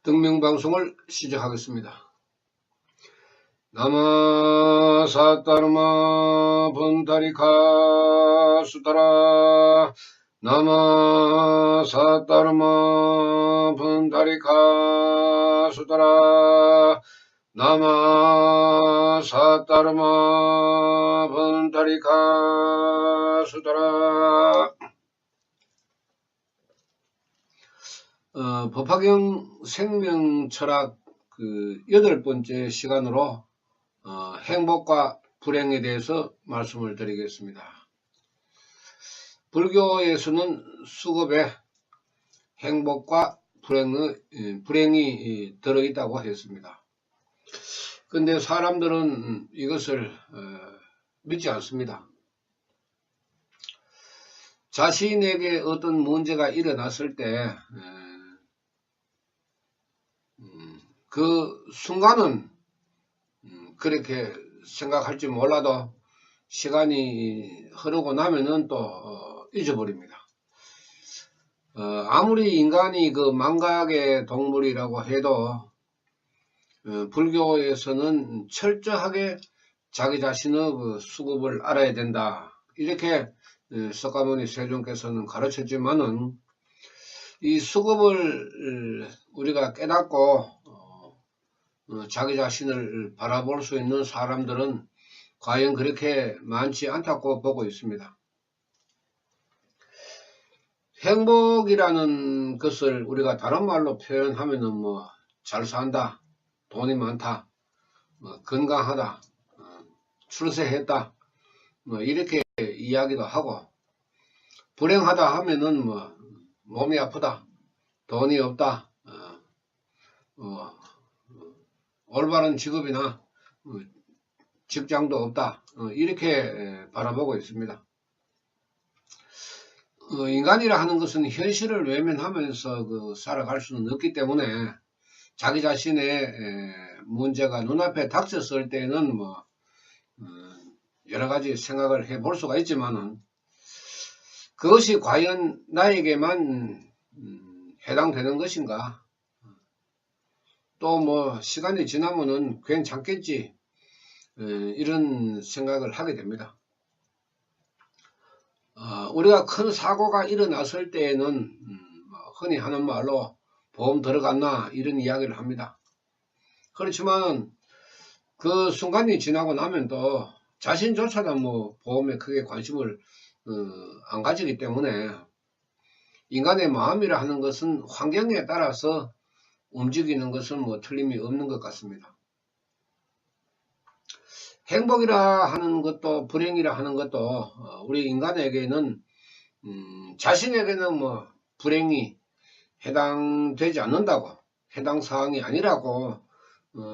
등명방송을 시작하겠습니다. 나마 사따르마 분타리카 수타라 나마 사따르마 분타리카 수타라 나마 사따르마 분타리카 수타라. 법화경 생명철학 8번째 시간으로 행복과 불행에 대해서 말씀을 드리겠습니다. 불교에서는 수급에 행복과 불행이 들어있다고 했습니다. 근데 사람들은 이것을 믿지 않습니다. 자신에게 어떤 문제가 일어났을 때 그 순간은 그렇게 생각할지 몰라도 시간이 흐르고 나면은 또 잊어버립니다. 아무리 인간이 망각의 동물이라고 해도 불교에서는 철저하게 자기 자신의 수급을 알아야 된다, 이렇게 석가모니 세존께서는 가르쳤지만은, 이 수급을 우리가 깨닫고 자기 자신을 바라볼 수 있는 사람들은 과연 그렇게 많지 않다고 보고 있습니다. 행복이라는 것을 우리가 다른 말로 표현하면은 잘 산다, 돈이 많다, 건강하다, 출세했다, 이렇게 이야기도 하고, 불행하다 하면은 몸이 아프다, 돈이 없다, 올바른 직업이나 직장도 없다, 이렇게 바라보고 있습니다. 인간이라 하는 것은 현실을 외면하면서 살아갈 수는 없기 때문에 자기 자신의 문제가 눈앞에 닥쳤을 때는 여러 가지 생각을 해볼 수가 있지만은, 그것이 과연 나에게만 해당되는 것인가, 또 시간이 지나면은 괜찮겠지, 이런 생각을 하게 됩니다. 우리가 큰 사고가 일어났을 때에는 흔히 하는 말로 보험 들어갔나, 이런 이야기를 합니다. 그렇지만 그 순간이 지나고 나면 또 자신조차도 보험에 크게 관심을 안 가지기 때문에, 인간의 마음이라 하는 것은 환경에 따라서 움직이는 것은 틀림이 없는 것 같습니다. 행복이라 하는 것도 불행이라 하는 것도 우리 인간에게는 자신에게는 불행이 해당되지 않는다고, 해당 사항이 아니라고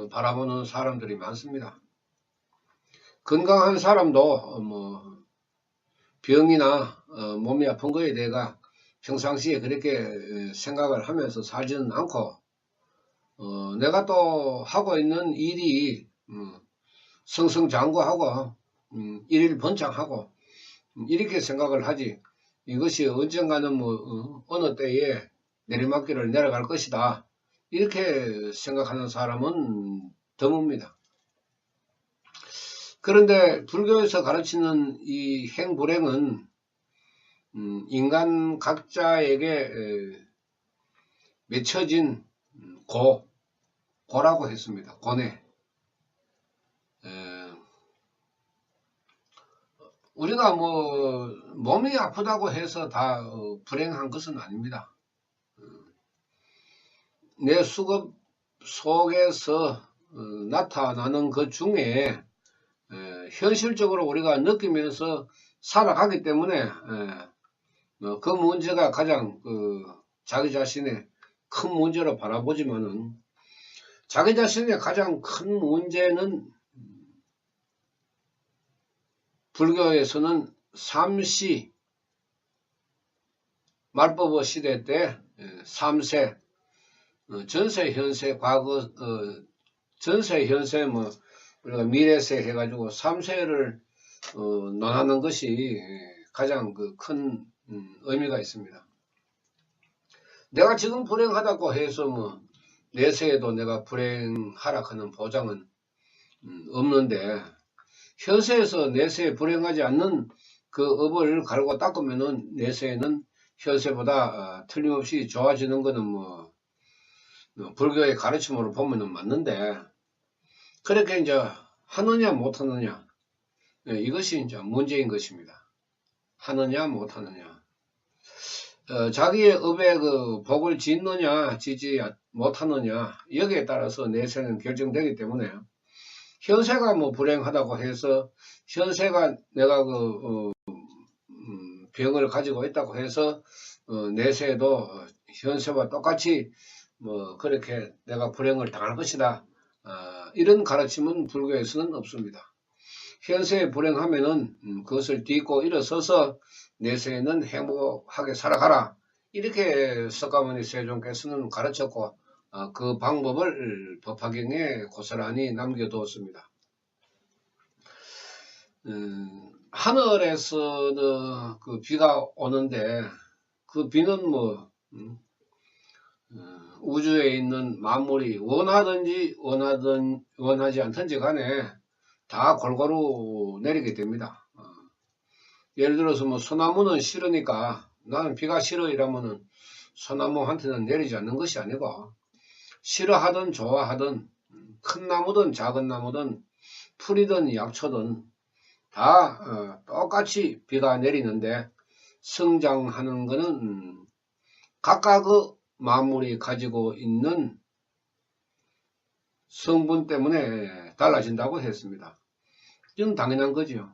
바라보는 사람들이 많습니다. 건강한 사람도 병이나 몸이 아픈 거에 대해서 평상시에 그렇게 생각을 하면서 살지는 않고, 내가 또 하고 있는 일이 승승장구하고 일일번창하고 이렇게 생각을 하지, 이것이 언젠가는 어느 때에 내리막길을 내려갈 것이다, 이렇게 생각하는 사람은 드뭅니다. 그런데 불교에서 가르치는 이 행불행은 인간 각자에게 맺혀진 고라고 했습니다. 고뇌. 우리가 몸이 아프다고 해서 다 불행한 것은 아닙니다. 내 수급 속에서 나타나는 것 중에 현실적으로 우리가 느끼면서 살아가기 때문에 그 문제가 가장 자기 자신의 큰 문제로 바라보지만은, 자기 자신의 가장 큰 문제는 불교에서는 삼시, 말법어 시대 때 삼세, 전세, 현세, 과거, 전세, 현세, 우리가 미래세 해가지고 삼세를 논하는 것이 가장 큰 의미가 있습니다. 내가 지금 불행하다고 해서 내세에도 내가 불행하락하는 보장은 없는데, 현세에서 내세에 불행하지 않는 그 업을 갈고 닦으면은 내세에는 현세보다 틀림없이 좋아지는 것은 뭐 불교의 가르침으로 보면은 맞는데, 그렇게 이제 하느냐 못하느냐, 이것이 이제 문제인 것입니다. 하느냐 못하느냐. 자기의 업에 그 복을 짓느냐 지지 못하느냐, 여기에 따라서 내세는 결정되기 때문에, 현세가 뭐 불행하다고 해서, 현세가 내가 그 병을 가지고 있다고 해서 내세에도 현세와 똑같이 뭐 그렇게 내가 불행을 당할 것이다, 이런 가르침은 불교에서는 없습니다. 현세에 불행하면은 그것을 딛고 일어서서 내세에는 행복하게 살아가라, 이렇게 석가모니 세존께서는 가르쳤고, 그 방법을 법화경에 고스란히 남겨두었습니다. 하늘에서는 그 비가 오는데, 그 비는 뭐 우주에 있는 만물이 원하든지 원하지 않든지 간에 다 골고루 내리게 됩니다. 예를 들어서 뭐 소나무는 싫으니까 나는 비가 싫어 이러면은 소나무한테는 내리지 않는 것이 아니고, 싫어하든 좋아하든 큰 나무든 작은 나무든 풀이든 약초든 다 똑같이 비가 내리는데, 성장하는 것은 각각의 만물이 가지고 있는 성분 때문에 달라진다고 했습니다. 이건 당연한 거죠.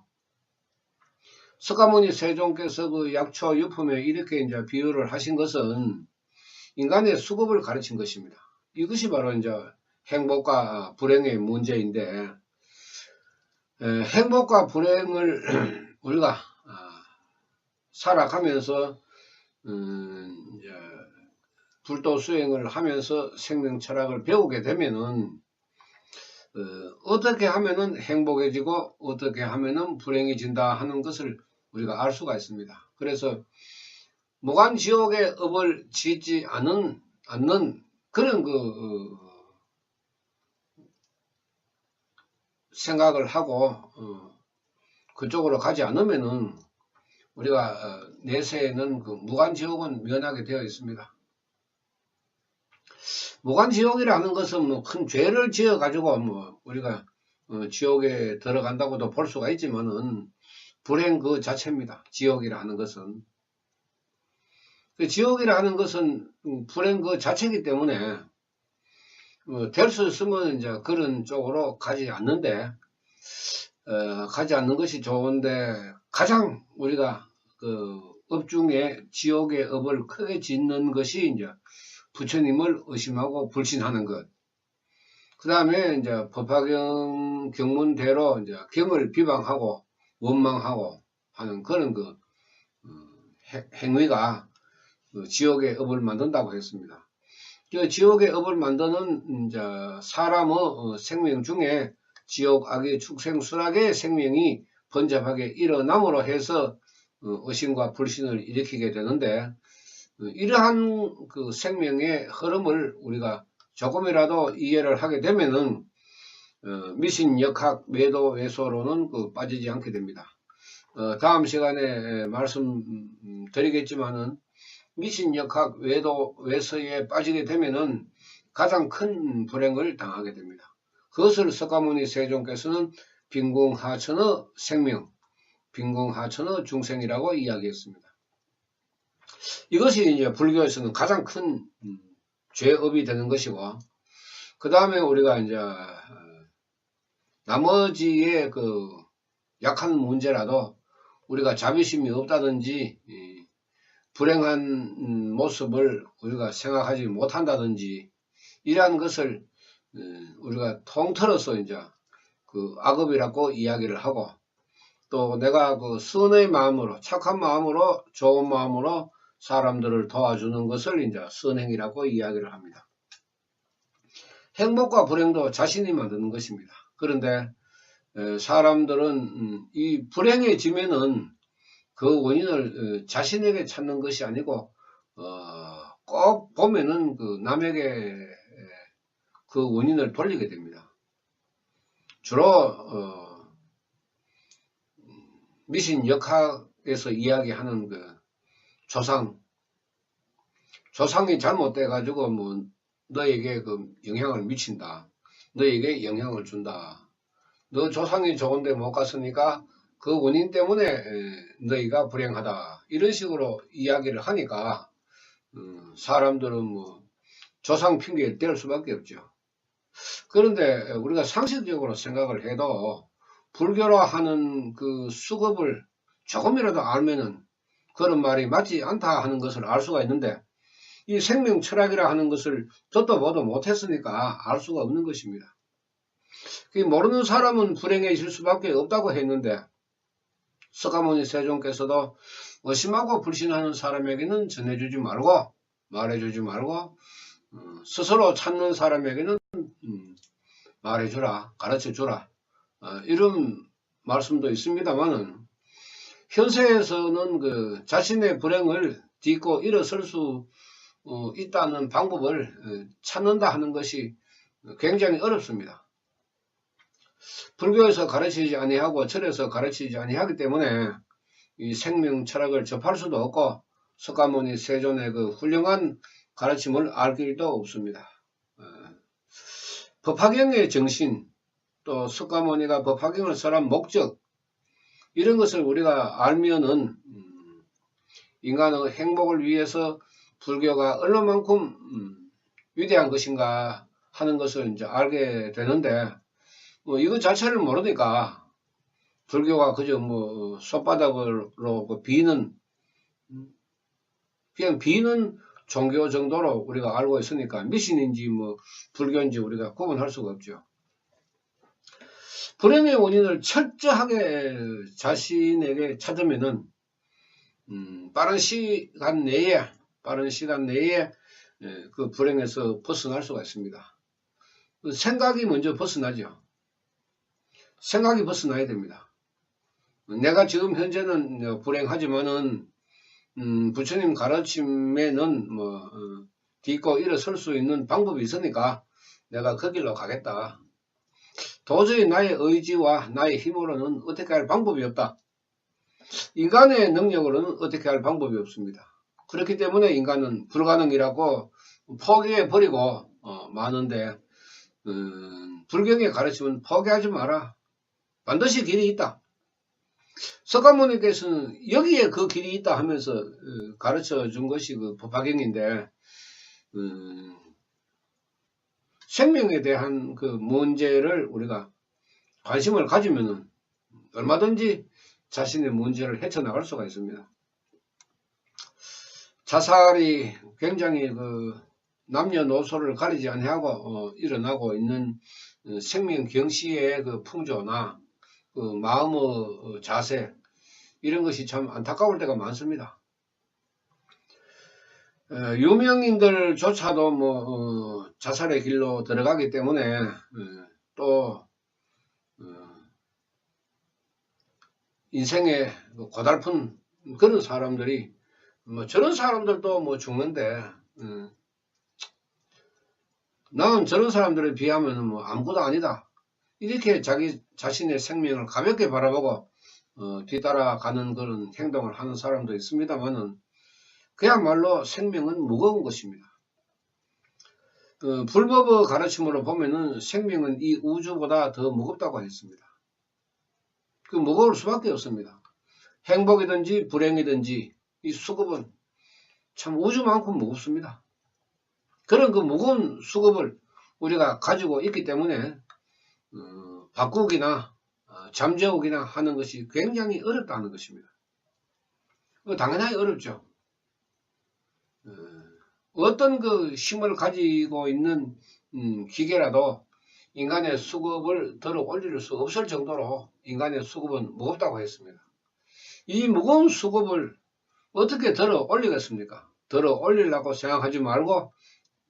석가모니 세존께서 그 약초 유품에 이렇게 이제 비유를 하신 것은 인간의 수급을 가르친 것입니다. 이것이 바로 이제 행복과 불행의 문제인데, 행복과 불행을 우리가 살아가면서 이제 불도 수행을 하면서 생명 철학을 배우게 되면은 어떻게 하면은 행복해지고 어떻게 하면은 불행해진다 하는 것을 우리가 알 수가 있습니다. 그래서 무간지옥의 업을 짓지 않는 그런 그 생각을 하고 그쪽으로 가지 않으면은 우리가 내세에는 그 무간지옥은 면하게 되어 있습니다. 무간지옥이라는 것은 뭐 큰 죄를 지어 가지고 뭐 우리가 지옥에 들어간다고도 볼 수가 있지만은 불행 그 자체입니다. 지옥이라는 것은. 그 지옥이라는 것은 불행 그 자체이기 때문에 될 수 있으면 이제 그런 쪽으로 가지 않는데, 가지 않는 것이 좋은데, 가장 우리가 그 업 중에 지옥의 업을 크게 짓는 것이 이제 부처님을 의심하고 불신하는 것. 그 다음에 이제 법화경 경문대로 이제 경을 비방하고 원망하고 하는 그런 그 행위가 지옥의 업을 만든다고 했습니다. 지옥의 업을 만드는 이제 사람의 생명 중에 지옥, 악의, 축생, 수락의 생명이 번잡하게 일어남으로 해서 의심과 불신을 일으키게 되는데, 이러한 그 생명의 흐름을 우리가 조금이라도 이해를 하게 되면은 미신, 역학, 매도, 외소로는 빠지지 않게 됩니다. 다음 시간에 말씀드리겠지만은 미신, 역학, 외도, 외서에 빠지게 되면은 가장 큰 불행을 당하게 됩니다. 그것을 석가모니 세존께서는 빈궁하천의 생명, 빈궁하천의 중생이라고 이야기했습니다. 이것이 이제 불교에서는 가장 큰 죄업이 되는 것이고, 그 다음에 우리가 이제 나머지의 그 약한 문제라도 우리가 자비심이 없다든지 불행한 모습을 우리가 생각하지 못한다든지, 이러한 것을 우리가 통틀어서 이제 그 악업이라고 이야기를 하고, 또 내가 그 선의 마음으로, 착한 마음으로, 좋은 마음으로 사람들을 도와주는 것을 이제 선행이라고 이야기를 합니다. 행복과 불행도 자신이 만드는 것입니다. 그런데 사람들은 이 불행해지면은 그 원인을 자신에게 찾는 것이 아니고 꼭 보면은 그 남에게 그 원인을 돌리게 됩니다. 주로 미신역학에서 이야기하는 그 조상이 잘못돼 가지고 뭐 너에게 그 영향을 미친다, 너에게 영향을 준다, 너 조상이 좋은데 못 갔으니까 그 원인 때문에 너희가 불행하다, 이런 식으로 이야기를 하니까 사람들은 뭐 조상 핑계를 댈 수밖에 없죠. 그런데 우리가 상식적으로 생각을 해도 불교로 하는 그 수급을 조금이라도 알면은 그런 말이 맞지 않다 하는 것을 알 수가 있는데, 이 생명 철학이라 하는 것을 듣도 보도 못했으니까 알 수가 없는 것입니다. 모르는 사람은 불행해질 수밖에 없다고 했는데, 석가모니 세존께서도 의심하고 불신하는 사람에게는 전해주지 말고 말해주지 말고 스스로 찾는 사람에게는 말해주라, 가르쳐주라, 이런 말씀도 있습니다만은, 현세에서는 그 자신의 불행을 딛고 일어설 수 있다는 방법을 찾는다 하는 것이 굉장히 어렵습니다. 불교에서 가르치지 아니하고 절에서 가르치지 아니하기 때문에 이 생명 철학을 접할 수도 없고 석가모니 세존의 그 훌륭한 가르침을 알 길도 없습니다. 법화경의 정신, 또 석가모니가 법화경을 설한 목적, 이런 것을 우리가 알면은 인간의 행복을 위해서 불교가 얼마만큼 위대한 것인가 하는 것을 이제 알게 되는데, 이것 자체를 모르니까 불교가 그저 뭐 손바닥으로 비는, 그냥 비는 종교 정도로 우리가 알고 있으니까 미신인지 뭐 불교인지 우리가 구분할 수가 없죠. 불행의 원인을 철저하게 자신에게 찾으면은 빠른 시간 내에 그 불행에서 벗어날 수가 있습니다. 생각이 먼저 벗어나죠. 생각이 벗어나야 됩니다. 내가 지금 현재는 불행하지만은 부처님 가르침에는 뭐 딛고 일어설 수 있는 방법이 있으니까 내가 그 길로 가겠다. 도저히 나의 의지와 나의 힘으로는 어떻게 할 방법이 없다. 인간의 능력으로는 어떻게 할 방법이 없습니다. 그렇기 때문에 인간은 불가능이라고 포기해버리고 마는데, 불경의 가르침은 포기하지 마라. 반드시 길이 있다. 석가모니께서는 여기에 그 길이 있다 하면서 가르쳐 준 것이 그 법화경인데, 생명에 대한 그 문제를 우리가 관심을 가지면은 얼마든지 자신의 문제를 헤쳐나갈 수가 있습니다. 자살이 굉장히 그 남녀노소를 가리지 아니하고 일어나고 있는 생명 경시의 그 풍조나 그 마음의 자세, 이런 것이 참 안타까울 때가 많습니다. 유명인들조차도 뭐 자살의 길로 들어가기 때문에 또 인생의 고달픈 그런 사람들이, 뭐 저런 사람들도 뭐 죽는데 나는 저런 사람들에 비하면 뭐 아무것도 아니다, 이렇게 자기 자신의 생명을 가볍게 바라보고 뒤따라가는 그런 행동을 하는 사람도 있습니다만은, 그야말로 생명은 무거운 것입니다. 불법의 가르침으로 보면은 생명은 이 우주보다 더 무겁다고 했습니다. 그 무거울 수밖에 없습니다. 행복이든지 불행이든지 이 수급은 참 우주만큼 무겁습니다. 그런 그 무거운 수급을 우리가 가지고 있기 때문에 바꾸기나 잠재우기나 하는 것이 굉장히 어렵다는 것입니다. 당연하게 어렵죠. 어떤 그 힘을 가지고 있는 기계라도 인간의 수급을 들어 올릴 수 없을 정도로 인간의 수급은 무겁다고 했습니다. 이 무거운 수급을 어떻게 들어 올리겠습니까? 들어 올리려고 생각하지 말고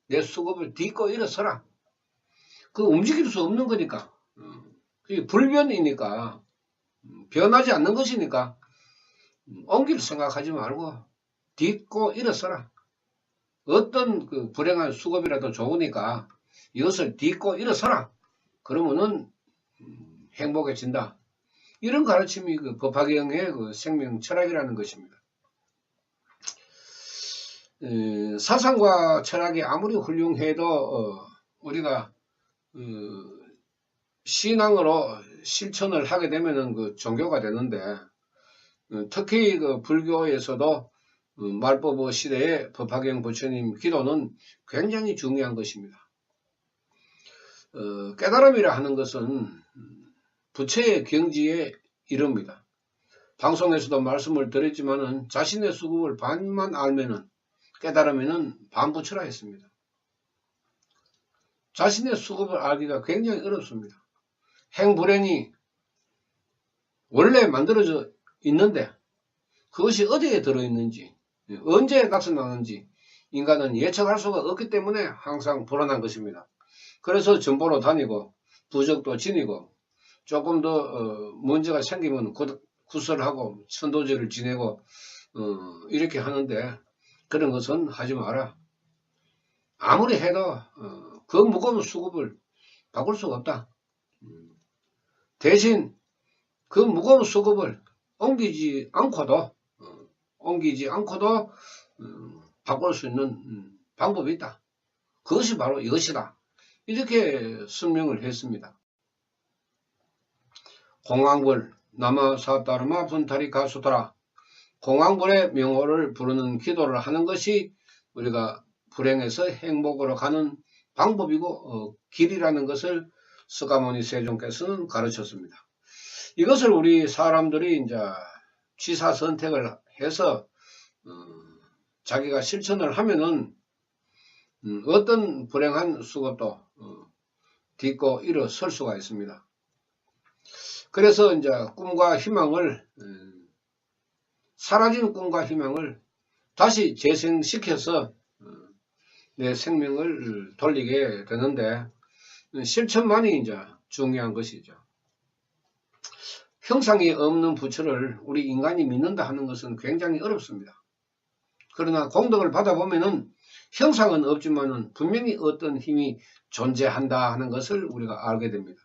내 수급을 딛고 일어서라. 그 움직일 수 없는 거니까. 그게 불변이니까, 변하지 않는 것이니까 옮길 생각하지 말고 딛고 일어서라. 어떤 그 불행한 수급이라도 좋으니까 이것을 딛고 일어서라. 그러면은 행복해진다. 이런 가르침이 그 법화경의 그 생명 철학이라는 것입니다. 사상과 철학이 아무리 훌륭해도 우리가 신앙으로 실천을 하게 되면은 그 종교가 되는데, 특히 그 불교에서도 말법어 시대의 법화경 부처님 기도는 굉장히 중요한 것입니다. 깨달음이라 하는 것은 부처의 경지에 이릅니다. 방송에서도 말씀을 드렸지만은 자신의 수급을 반만 알면은 깨달으면은 반부처라 했습니다. 자신의 수급을 알기가 굉장히 어렵습니다. 행불행이 원래 만들어져 있는데 그것이 어디에 들어있는지 언제 나타나는지 인간은 예측할 수가 없기 때문에 항상 불안한 것입니다. 그래서 전보로 다니고 부적도 지니고 조금 더 문제가 생기면 구설하고 천도제를 지내고 이렇게 하는데, 그런 것은 하지 마라. 아무리 해도 그 무거운 수급을 바꿀 수가 없다. 대신 그 무거운 수급을 옮기지 않고도 바꿀 수 있는 방법이 있다. 그것이 바로 이것이다. 이렇게 설명을 했습니다. 공황불 나마사따르마 분타리 가수더라. 공황불의 명호를 부르는 기도를 하는 것이 우리가 불행에서 행복으로 가는 방법이고 길이라는 것을 서가모니 세존께서는 가르쳤습니다. 이것을 우리 사람들이 이제 취사 선택을 해서 자기가 실천을 하면은 어떤 불행한 수고도 딛고 일어설 수가 있습니다. 그래서 이제 꿈과 희망을 사라진 꿈과 희망을 다시 재생시켜서 내 생명을 돌리게 되는데, 실천만이 이제 중요한 것이죠. 형상이 없는 부처를 우리 인간이 믿는다 하는 것은 굉장히 어렵습니다. 그러나 공덕을 받아보면은 형상은 없지만은 분명히 어떤 힘이 존재한다 하는 것을 우리가 알게 됩니다.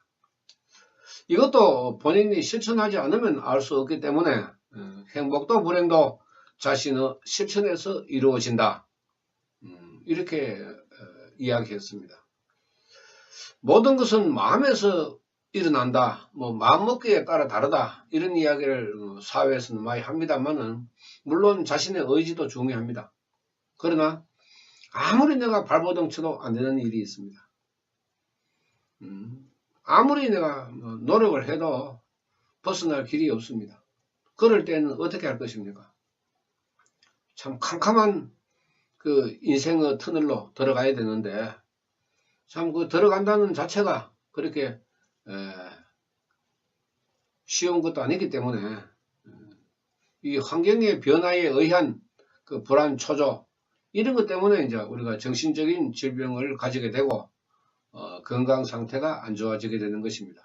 이것도 본인이 실천하지 않으면 알 수 없기 때문에 행복도 불행도 자신의 실천에서 이루어진다. 이렇게 이야기했습니다. 모든 것은 마음에서 일어난다. 마음먹기에 따라 다르다. 이런 이야기를 사회에서는 많이 합니다만은, 물론 자신의 의지도 중요합니다. 그러나 아무리 내가 발버둥 쳐도 안 되는 일이 있습니다. 아무리 내가 노력을 해도 벗어날 길이 없습니다. 그럴 때는 어떻게 할 것입니까? 참 캄캄한 그 인생의 터널로 들어가야 되는데, 참 그 들어간다는 자체가 그렇게 쉬운 것도 아니기 때문에 이 환경의 변화에 의한 그 불안 초조, 이런 것 때문에 이제 우리가 정신적인 질병을 가지게 되고 건강 상태가 안 좋아지게 되는 것입니다.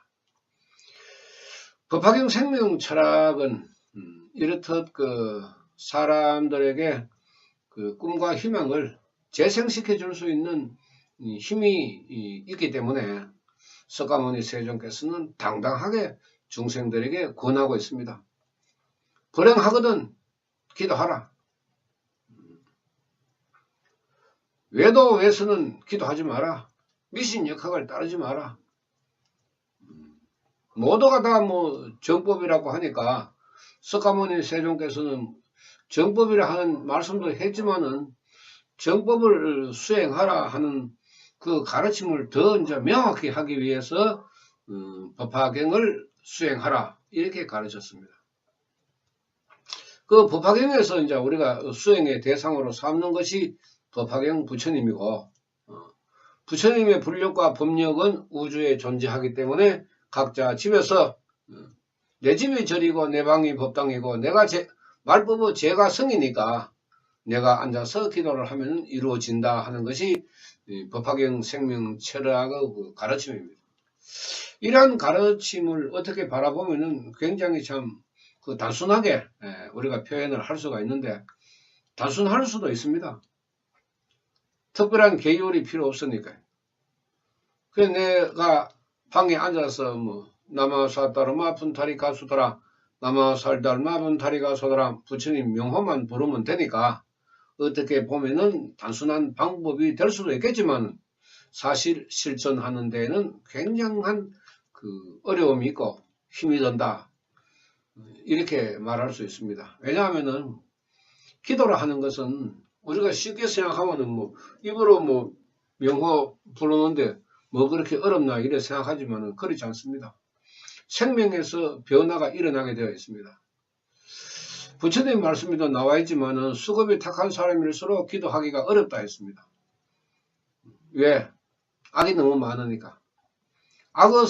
법화경 생명 철학은 이렇듯 그 사람들에게 그 꿈과 희망을 재생시켜 줄 수 있는 힘이 있기 때문에 석가모니 세존께서는 당당하게 중생들에게 권하고 있습니다. 불행하거든 기도하라. 외도 외서는 기도하지 마라. 미신역학을 따르지 마라. 모두가 다 정법이라고 하니까 석가모니 세존께서는 정법이라 하는 말씀도 했지만은 정법을 수행하라 하는 그 가르침을 더 이제 명확히 하기 위해서 법화경을 수행하라 이렇게 가르쳤습니다. 그 법화경에서 이제 우리가 수행의 대상으로 삼는 것이 법화경 부처님이고, 부처님의 불력과 법력은 우주에 존재하기 때문에 각자 집에서 내 집이 절이고 내 방이 법당이고 내가 말법은 제가 성이니까 내가 앉아서 기도를 하면 이루어진다 하는 것이 법화경 생명 철학의 가르침입니다. 이러한 가르침을 어떻게 바라보면은 굉장히 참 단순하게 우리가 표현을 할 수가 있는데, 단순할 수도 있습니다. 특별한 계율이 필요 없으니까요. 그래서 내가 방에 앉아서 뭐 나마사다르마 분타리 가수더라, 나마살달마 분타리 가수더라 부처님 명호만 부르면 되니까 어떻게 보면은 단순한 방법이 될 수도 있겠지만 사실 실천하는 데에는 굉장한 그 어려움이 있고 힘이 든다, 이렇게 말할 수 있습니다. 왜냐하면은 기도를 하는 것은 우리가 쉽게 생각하면은 뭐 입으로 뭐 명호 부르는데 뭐 그렇게 어렵나 이래 생각하지만은 그렇지 않습니다. 생명에서 변화가 일어나게 되어 있습니다. 부처님 말씀에도 나와 있지만은 수급이 탁한 사람일수록 기도하기가 어렵다 했습니다. 왜? 악이 너무 많으니까. 악의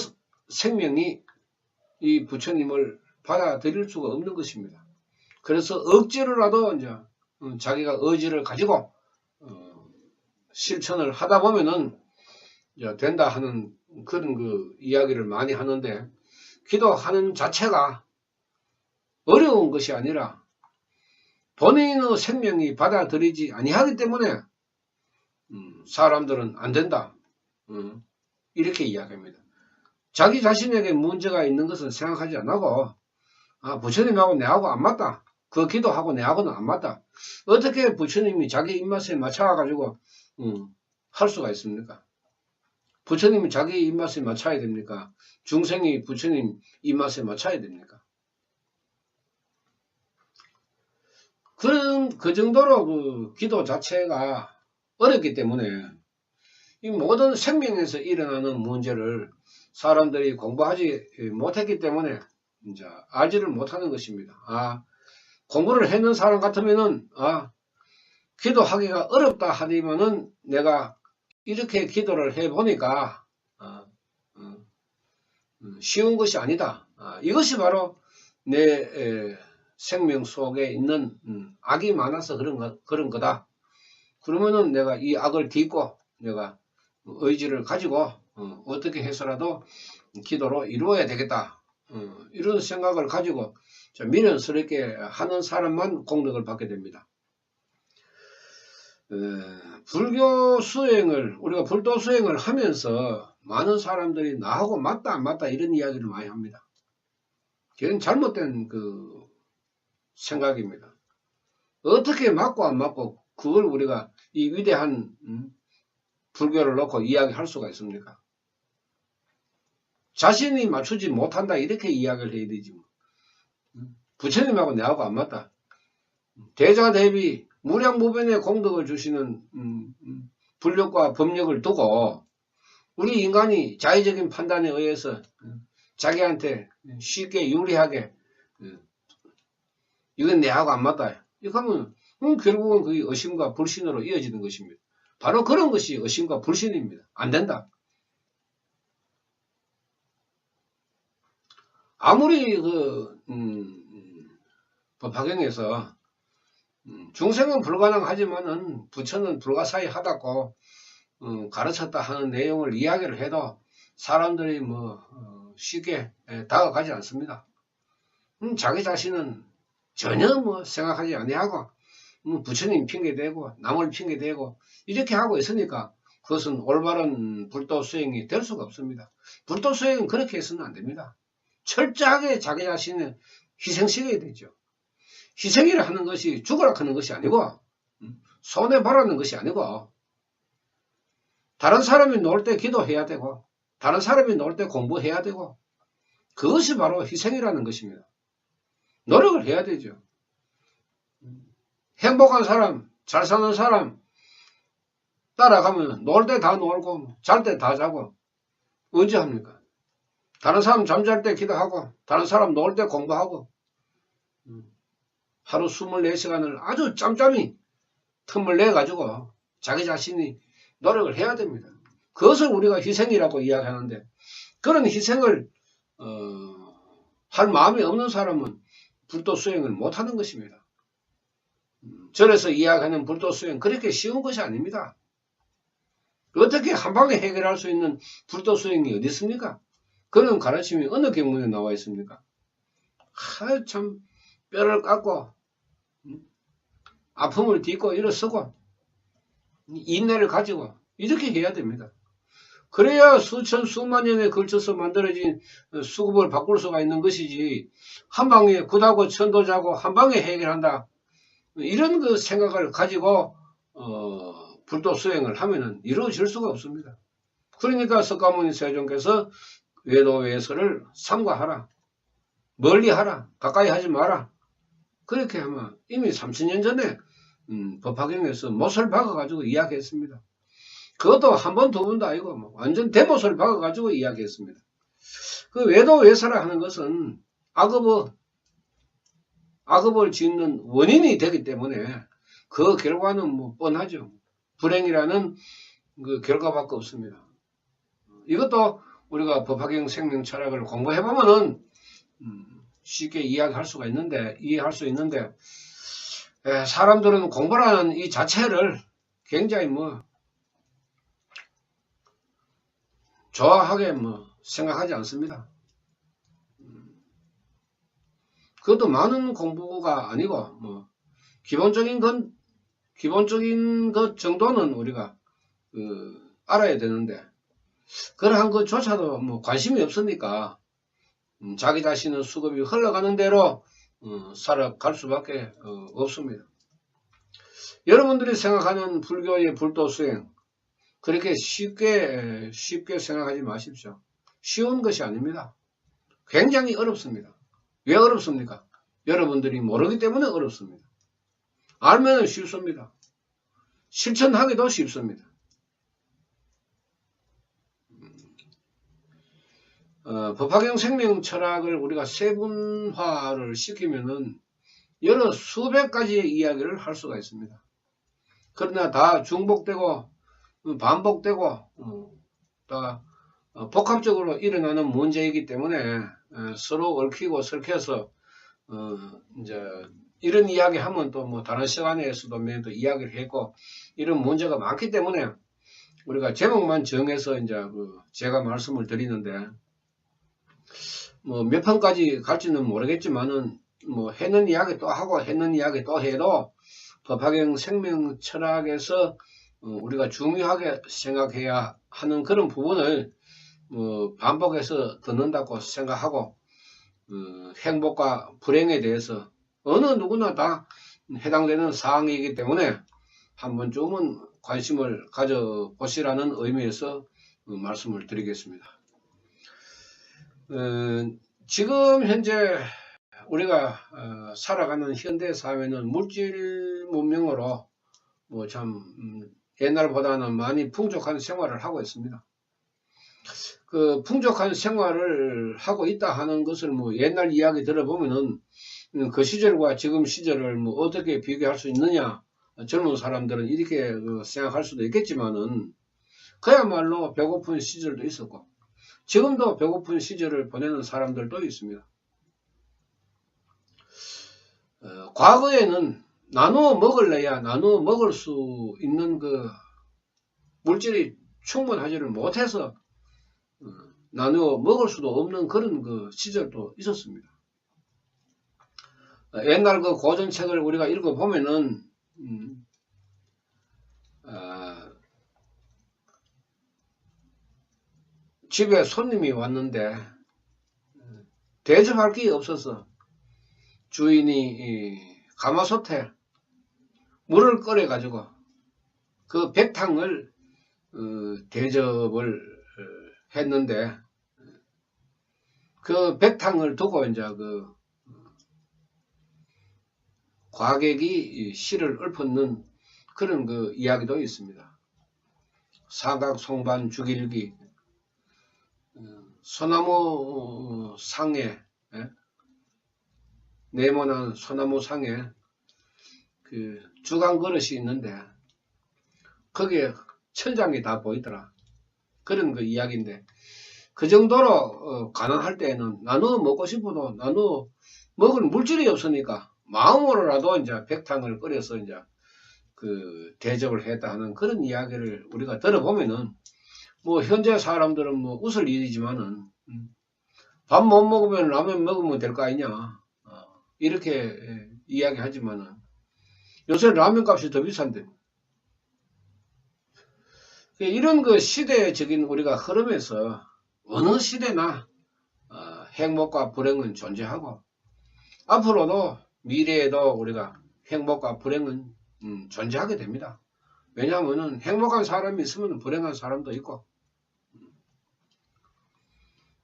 생명이 이 부처님을 받아들일 수가 없는 것입니다. 그래서 억지로라도 이제 자기가 의지를 가지고 실천을 하다 보면은 된다 하는 그런 그 이야기를 많이 하는데, 기도하는 자체가 어려운 것이 아니라 본인의 생명이 받아들이지 아니하기 때문에 사람들은 안 된다, 이렇게 이야기합니다. 자기 자신에게 문제가 있는 것은 생각하지 않고 부처님하고 내하고 안 맞다, 그 기도하고 내하고는 안 맞다, 어떻게 부처님이 자기 입맛에 맞춰가지고 할 수가 있습니까? 부처님이 자기 입맛에 맞춰야 됩니까? 중생이 부처님 입맛에 맞춰야 됩니까? 그 정도로 그 기도 자체가 어렵기 때문에 이 모든 생명에서 일어나는 문제를 사람들이 공부하지 못했기 때문에 이제 알지를 못하는 것입니다. 공부를 했는 사람 같으면은 기도하기가 어렵다 하지만은 내가 이렇게 기도를 해보니까 쉬운 것이 아니다. 이것이 바로 내 생명 속에 있는 악이 많아서 그런 거다. 그러면은 내가 이 악을 딛고 내가 의지를 가지고 어떻게 해서라도 기도로 이루어야 되겠다, 이런 생각을 가지고 미련스럽게 하는 사람만 공덕을 받게 됩니다. 불교 수행을, 우리가 불도 수행을 하면서 많은 사람들이 나하고 맞다 안 맞다 이런 이야기를 많이 합니다. 그건 잘못된 그 생각입니다. 어떻게 맞고 안 맞고 그걸 우리가 이 위대한 불교를 놓고 이야기할 수가 있습니까? 자신이 맞추지 못한다 이렇게 이야기를 해야 되지 뭐. 부처님하고 내하고 안 맞다. 대자대비 무량무변의 공덕을 주시는 불력과 법력을 두고 우리 인간이 자의적인 판단에 의해서 자기한테 쉽게 유리하게 이건 내하고 안 맞다, 이렇게 하면 결국은 그게 의심과 불신으로 이어지는 것입니다. 바로 그런 것이 의심과 불신입니다. 안 된다. 아무리 법화경에서 중생은 불가능하지만은 부처는 불가사의하다고 가르쳤다 하는 내용을 이야기를 해도 사람들이 쉽게 다가가지 않습니다. 자기 자신은 전혀 생각하지 아니하고 부처님 핑계대고 남을 핑계대고 이렇게 하고 있으니까 그것은 올바른 불도 수행이 될 수가 없습니다. 불도 수행은 그렇게 해서는 안 됩니다. 철저하게 자기 자신을 희생시켜야 되죠. 희생이라 하는 것이 죽으라 하는 것이 아니고 손해보라는 것이 아니고, 다른 사람이 놀 때 기도해야 되고 다른 사람이 놀 때 공부해야 되고, 그것이 바로 희생이라는 것입니다. 노력을 해야 되죠. 행복한 사람, 잘 사는 사람 따라가면 놀 때 다 놀고 잘 때 다 자고 언제 합니까? 다른 사람 잠잘 때 기도하고 다른 사람 놀 때 공부하고 하루 24시간을 아주 짬짬이 틈을 내가지고 자기 자신이 노력을 해야 됩니다. 그것을 우리가 희생이라고 이야기하는데, 그런 희생을 할 마음이 없는 사람은 불도 수행을 못하는 것입니다. 절에서 이야기하는 불도 수행 그렇게 쉬운 것이 아닙니다. 어떻게 한방에 해결할 수 있는 불도 수행이 어디 있습니까? 그런 가르침이 어느 경문에 나와 있습니까? 참 뼈를 깎고 아픔을 딛고 일어서고 인내를 가지고 이렇게 해야 됩니다. 그래야 수천 수만 년에 걸쳐서 만들어진 수급을 바꿀 수가 있는 것이지, 한 방에 굿하고 천도자고 한 방에 해결한다, 이런 그 생각을 가지고 불도 수행을 하면은 이루어질 수가 없습니다. 그러니까 석가모니 세존께서 외도외설을 삼가하라, 멀리하라, 가까이 하지 마라, 그렇게 하면 이미 30년 전에 법화경에서 못을 박아가지고 이야기했습니다. 그것도 한 번, 두 번도 아니고 뭐 완전 대못을 박아가지고 이야기했습니다. 그 외도외설을 하는 것은 악업을 짓는 원인이 되기 때문에 그 결과는 뭐 뻔하죠. 불행이라는 그 결과밖에 없습니다. 이것도 우리가 법화경 생명 철학을 공부해보면은 쉽게 이해할 수 있는데, 사람들은 공부라는 이 자체를 굉장히 좋아하게 생각하지 않습니다. 그것도 많은 공부가 아니고 기본적인 것 정도는 우리가 알아야 되는데, 그러한 것조차도 관심이 없으니까 자기 자신은 수급이 흘러가는 대로 살아갈 수밖에 없습니다. 여러분들이 생각하는 불교의 불도수행, 그렇게 쉽게 생각하지 마십시오. 쉬운 것이 아닙니다. 굉장히 어렵습니다. 왜 어렵습니까? 여러분들이 모르기 때문에 어렵습니다. 알면 쉽습니다. 실천하기도 쉽습니다. 법화경 생명 철학을 우리가 세분화를 시키면은 여러 수백 가지의 이야기를 할 수가 있습니다. 그러나 다 중복되고 반복되고 다 복합적으로 일어나는 문제이기 때문에 서로 얽히고 설켜서 이제 이런 이야기 하면 또 다른 시간에서도 또 이야기를 했고, 이런 문제가 많기 때문에 우리가 제목만 정해서 이제 제가 말씀을 드리는데, 몇 편까지 갈지는 모르겠지만은 했는 이야기 또 하고 했는 이야기 또 해도 법화경 생명 철학에서 우리가 중요하게 생각해야 하는 그런 부분을 반복해서 듣는다고 생각하고, 행복과 불행에 대해서 어느 누구나 다 해당되는 사항이기 때문에 한 번쯤은 관심을 가져보시라는 의미에서 말씀을 드리겠습니다. 지금 현재 우리가 살아가는 현대 사회는 물질 문명으로 참 옛날보다는 많이 풍족한 생활을 하고 있습니다. 그 풍족한 생활을 하고 있다 하는 것을 옛날 이야기 들어보면은 그 시절과 지금 시절을 어떻게 비교할 수 있느냐, 젊은 사람들은 이렇게 생각할 수도 있겠지만은, 그야말로 배고픈 시절도 있었고 지금도 배고픈 시절을 보내는 사람들도 있습니다. 과거에는 나누어 먹을래야 나누어 먹을 수 있는 그 물질이 충분하지를 못해서 나누어 먹을 수도 없는 그런 그 시절도 있었습니다. 옛날 그 고전책을 우리가 읽어보면은 집에 손님이 왔는데 대접할 게 없어서 주인이 가마솥에 물을 끓여 가지고 그 백탕을 대접을 했는데, 그 백탕을 두고 이제 그 과객이 씨를 읊는 그런 그 이야기도 있습니다. 사각 송반 죽일기, 소나무 상에, 네모난 소나무 상에 그 주간 그릇이 있는데 거기에 천장이 다 보이더라, 그런 그 이야기인데, 그 정도로 가난할 때에는 나누어 먹고 싶어도 나누어 먹을 물질이 없으니까 마음으로라도 이제 백탕을 끓여서 이제 그 대접을 했다 하는 그런 이야기를 우리가 들어보면은, 현재 사람들은 웃을 일이지만은 밥 못 먹으면 라면 먹으면 될 거 아니냐, 이렇게 이야기하지만은 요새 라면 값이 더 비싼데, 이런 그 시대적인 우리가 흐름에서 어느 시대나 행복과 불행은 존재하고 앞으로도 미래에도 우리가 행복과 불행은 존재하게 됩니다. 왜냐하면 행복한 사람이 있으면 불행한 사람도 있고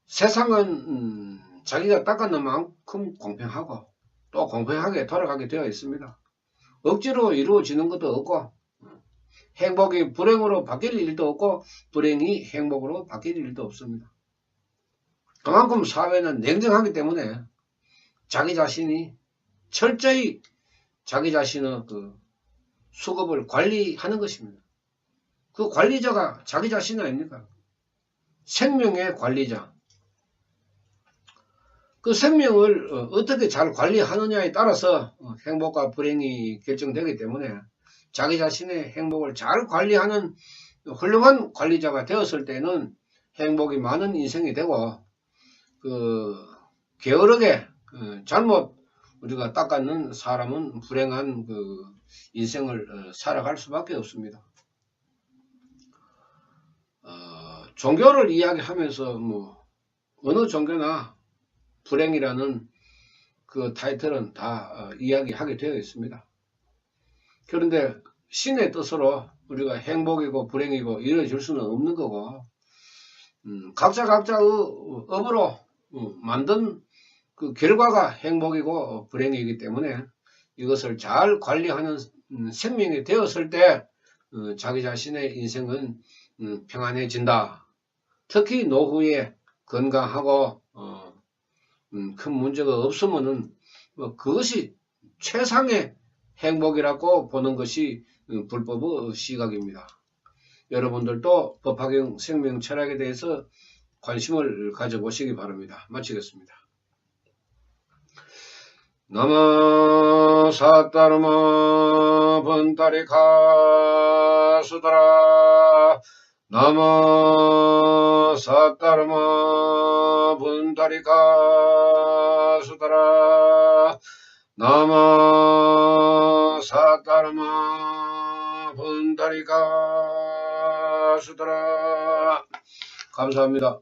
세상은 자기가 닦아놓은 만큼 공평하고 또 공평하게 돌아가게 되어 있습니다. 억지로 이루어지는 것도 없고 행복이 불행으로 바뀔 일도 없고 불행이 행복으로 바뀔 일도 없습니다. 그만큼 사회는 냉정하기 때문에 자기 자신이 철저히 자기 자신의 그 수급을 관리하는 것입니다. 그 관리자가 자기 자신 아닙니까? 생명의 관리자. 그 생명을 어떻게 잘 관리하느냐에 따라서 행복과 불행이 결정되기 때문에 자기 자신의 행복을 잘 관리하는 훌륭한 관리자가 되었을 때는 행복이 많은 인생이 되고 그 게으르게 잘못 우리가 닦아는 사람은 불행한 그 인생을 살아갈 수밖에 없습니다. 종교를 이야기하면서 뭐 어느 종교나 불행이라는 그 타이틀은 다 이야기하게 되어 있습니다. 그런데 신의 뜻으로 우리가 행복이고 불행이고 이루어질 수는 없는 거고 각자의 업으로 만든 그 결과가 행복이고 불행이기 때문에 이것을 잘 관리하는 생명이 되었을 때 자기 자신의 인생은 평안해진다. 특히 노후에 건강하고 큰 문제가 없으면은 그것이 최상의 행복이라고 보는 것이 불법의 시각입니다. 여러분들도 법화경 생명 철학에 대해서 관심을 가져보시기 바랍니다. 마치겠습니다. 나무 사따르마 번다리 가수더라 나무 사따르마 번다리 가수더라 나무 사따르마 번다리 가수더라. 감사합니다.